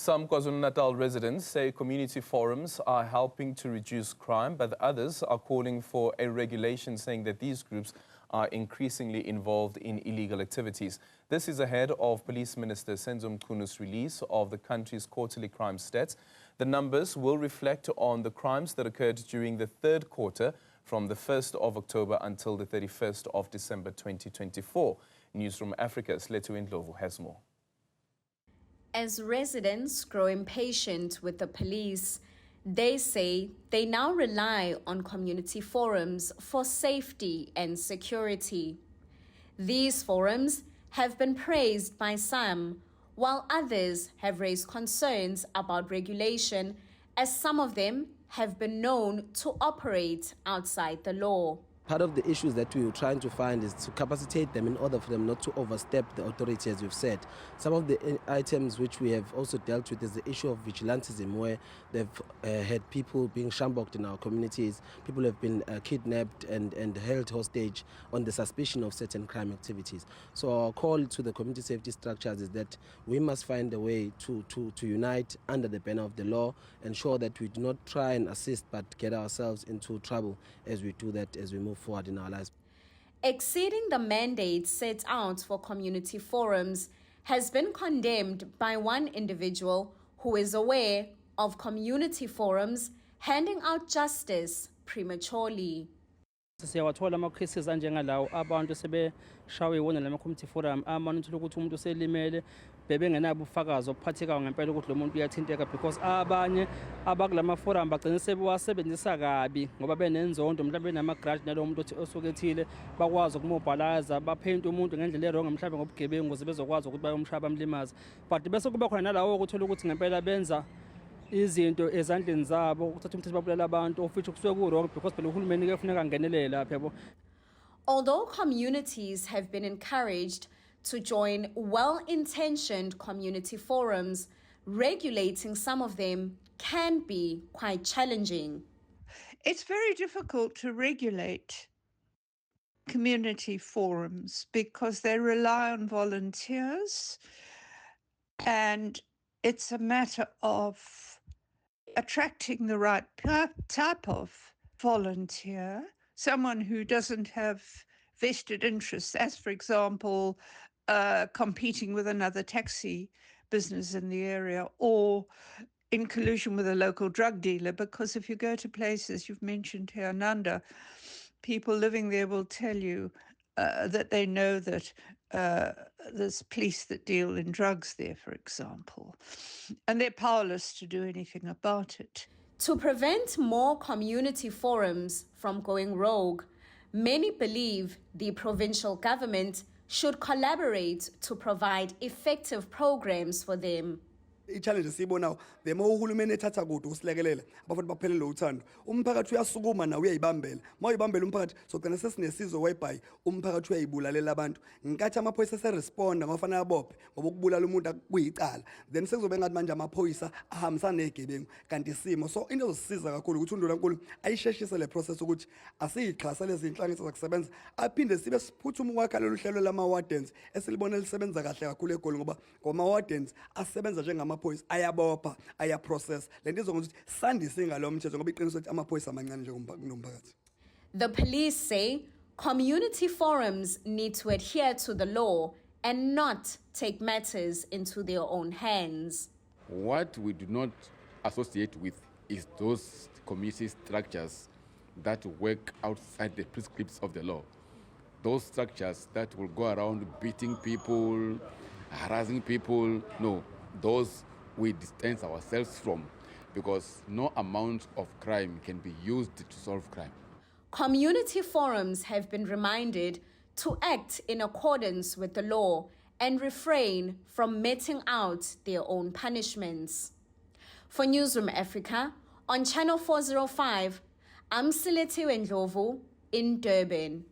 Some KwaZulu-Natal residents say community forums are helping to reduce crime, but others are calling for a regulation saying that these groups are increasingly involved in illegal activities. This is ahead of Police Minister Senzo Mchunu's release of the country's quarterly crime stats. The numbers will reflect on the crimes that occurred during the third quarter from the 1st of October until the 31st of December 2024. Newzroom Afrika Ndlovu has more. As residents grow impatient with the police, they say they now rely on community forums for safety and security. These forums have been praised by some, while others have raised concerns about regulation, as some of them have been known to operate outside the law. Part of the issues that we were trying to find is to capacitate them in order for them not to overstep the authority, as we've said. Some of the items which we have also dealt with is the issue of vigilantism, where they've had people being shamboked in our communities. People have been kidnapped and held hostage on the suspicion of certain crime activities. So our call to the community safety structures is that we must find a way to unite under the banner of the law, ensure that we do not try and assist but get ourselves into trouble as we do that, as we move forward in our lives. Exceeding the mandate set out for community forums has been condemned by one individual who is aware of community forums handing out justice prematurely. Siyawathola ama-cases anjengalawo abantu sebeshawe iwona lama-community forum amane ukuthi umuntu selimele bebengenabo ubufakazi obuphathekayo ngempela ukuthi lo muntu uyathinteka, because abanye abakulama forum bagcina sebewasebenzisa kabi ngoba benenzondo, mhlawumbe benama-grudge nalowo muntu osuke ethile, bakwazi ukumobilize baphente umuntu ngendlela erongo mhlawumbe ngobugebengu ukuze bezokwazi ukuthi bayomshaya bamlimaze. But bese kuba khona nalawo ukuthola ukuthi ngempela benza izinto ezandleni zabo ukuthatha umthetho babulala abantu ofithi kusuke ku-wrong, because phela uhulumeni ke kufuneka angenelele lapha yabo. Although communities have been encouraged to join well-intentioned community forums, regulating some of them can be quite challenging. It's very difficult to regulate community forums because they rely on volunteers, and it's a matter of attracting the right type of volunteer, someone who doesn't have vested interests, as for example, competing with another taxi business in the area or in collusion with a local drug dealer. Because if you go to places, you've mentioned here, Nanda, people living there will tell you that they know that there's police that deal in drugs there, for example, and they're powerless to do anything about it. To prevent more community forums from going rogue, many believe the provincial government should collaborate to provide effective programs for them. I-challenge siyibona the more uhulumeni ethatha kude usilekelela abafuthi baphelele uthando, umphakathi uyasukuma nawe uyayibambela. Mawuyibambela umphakathi sogcina sesinesizwe whereby umphakathi uyayibulalela abantu. Ngenkathi amaphoyisa seresponda ngofana abophe ngoba ukubulala umuntu kuyicala, then sekuzobe ngathi manje amaphoyisa ahambisana nezigebengu kanti isimo. So into ezosiza kakhulu ukuthi uNdlovu ayisheshise le process ukuthi asiyixhasa lezi inhlanganiso zokusebenza, aphinde sibe siphuthuma ukwakha lolu hlelo lama-wardens esilibona lisebenza kahle kakhulu eGoli, ngoba ngama-wardens asebenza njengama ayabopha ayaprocess lento izokwenza ukuthi sandise ngalo mthetho ngoba iqiniso ukuthi amaphoyisa amancane nje kunomphakathi. The police say community forums need to adhere to the law and not take matters into their own hands. What we do not associate with is those community structures that work outside the prescripts of the law. Those structures that will go around beating people, harassing people, no. Those we distance ourselves from, because no amount of crime can be used to solve crime. Community forums have been reminded to act in accordance with the law and refrain from meting out their own punishments. For Newzroom Afrika, on Channel 405, I'm Silethiwe Ndlovu in Durban.